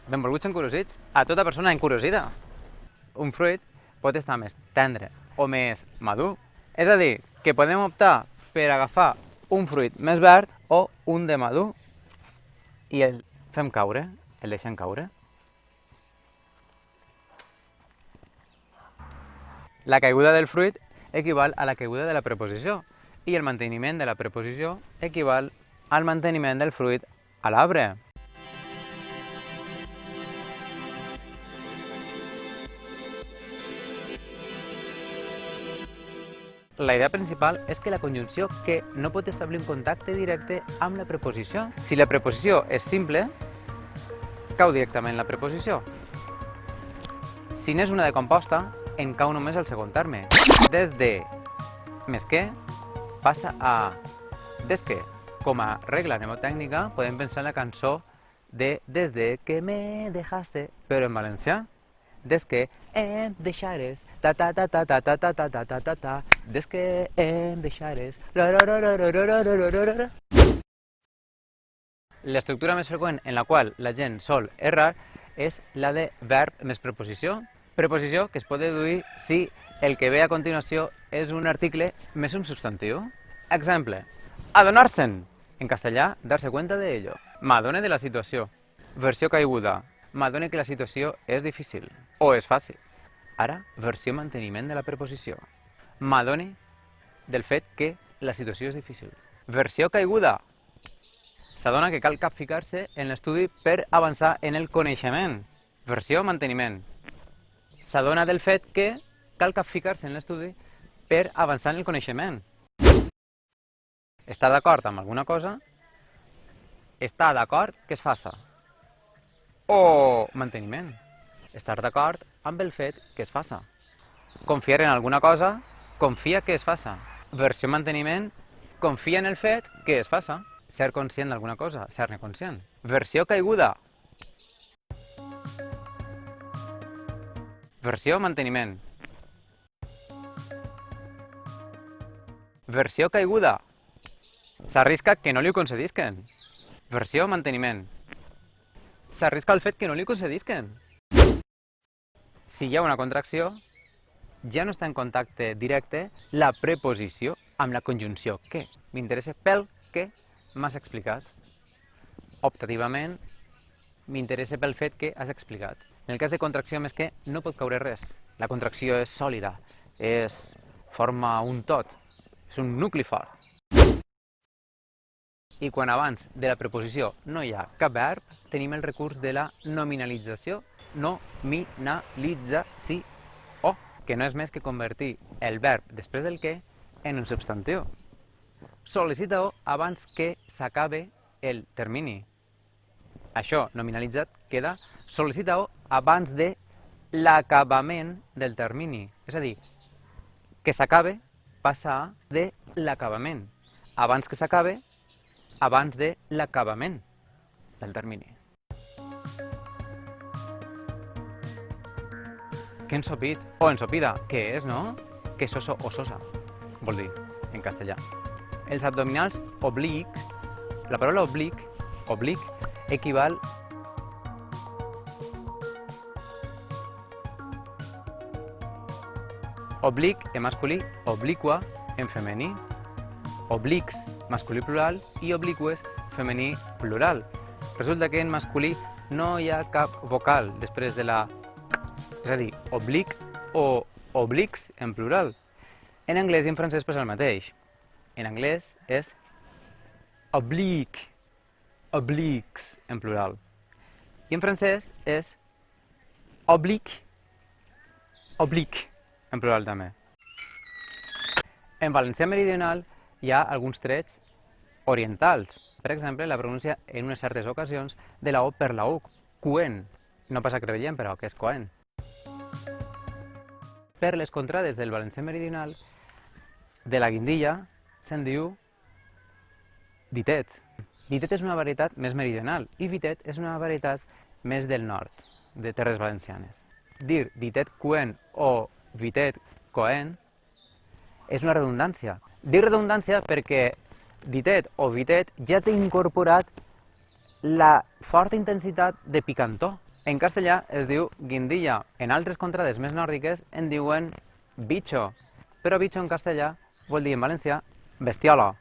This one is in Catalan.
Benvolguts encuriosits a tota persona encuriosida. Un fruit pot estar més tendre o més madur. És a dir, que podem optar per agafar un fruit més verd o un de madur i el fem caure, el deixem caure. La caiguda del fruit equival a la caiguda de la preposició i el manteniment de la preposició equival al manteniment del fruit a l'arbre. La idea principal és que la conjunció que no pot establir un contacte directe amb la preposició. Si la preposició és simple, cau directament la preposició. Si n'és una de composta, en cau només el segon terme. Des de més que passa a des que. Com a regla mnemotècnica, podem pensar en la cançó de Desde que me dejaste, però en valencià. Des que em deixares, ta ta ta ta ta ta ta ta ta ta ta ta, des que em deixares, L'estructura més freqüent en la qual la gent sol errar és la de verb més preposició. Preposició que es pot deduir si el que ve a continuació és un article més un substantiu. Exemple, adonar-se'n. En castellà, darse cuenta de ello. M'adone de la situació. Versió caiguda. M'adone que la situació és difícil o és fàcil. Ara, versió manteniment de la preposició. M'adone del fet que la situació és difícil. Versió caiguda. S'adona que cal capficar-se en l'estudi per avançar en el coneixement. Versió manteniment. S'adona del fet que cal capficar-se en l'estudi per avançar en el coneixement. Està d'acord amb alguna cosa? Està d'acord que es faça. O manteniment. Estar d'acord amb el fet que es faça. Confiar en alguna cosa, confia que es faça. Versió manteniment, confia en el fet que es faça. Ser conscient d'alguna cosa, ser-ne conscient. Versió caiguda. Versió manteniment. Versió caiguda. S'arrisca que no li ho concedisquen. Versió manteniment. S'arrisca el fet que no li ho concedisquen. Si hi ha una contracció, ja no està en contacte directe la preposició amb la conjunció que. M'interessa pel que m'has explicat. Optativament, m'interessa pel fet que has explicat. En el cas de contracció més que, no pot caure res. La contracció és sòlida, forma un tot, és un nucli fort. I quan abans de la preposició no hi ha cap verb, tenim el recurs de la nominalització, nominalització, que no és més que convertir el verb després del que en un substantiu. Sol·licita-ho abans que s'acabe el termini. Això, nominalitzat, queda sol·licita-ho abans de l'acabament del termini. És a dir, que s'acabe passa a de l'acabament. Abans que s'acabe, abans de l'acabament del termini. Que ensopit o ensopida, què és, no? Que soso o sosa, vol dir, en castellà. Els abdominals oblics, la paraula oblic, equival oblic en masculí, obliqua en femení, oblics masculí plural i obliqües femení plural. Resulta que en masculí no hi ha cap vocal després de la és a dir, oblic o oblics en plural. En anglès i en francès passa el mateix. En anglès és oblique, obliques en plural. I en francès és oblique, oblique en plural també. En valencià meridional hi ha alguns trets orientals. Per exemple, la pronúncia en unes certes ocasions de la O per la U, coent. No passa que veiem, però que és coent. Per les contrades del valencià meridional, de la guindilla se'n diu vitet. Vitet és una varietat més meridional i vitet és una varietat més del nord, de terres valencianes. Dir vitet coent o vitet coent és una redundància. Dic redundància perquè vitet o vitet ja té incorporat la forta intensitat de picantó. En castellà es diu guindilla. En altres contrades més nòrdiques en diuen bitxo. Però bitxo en castellà vol dir en valencià bestiola.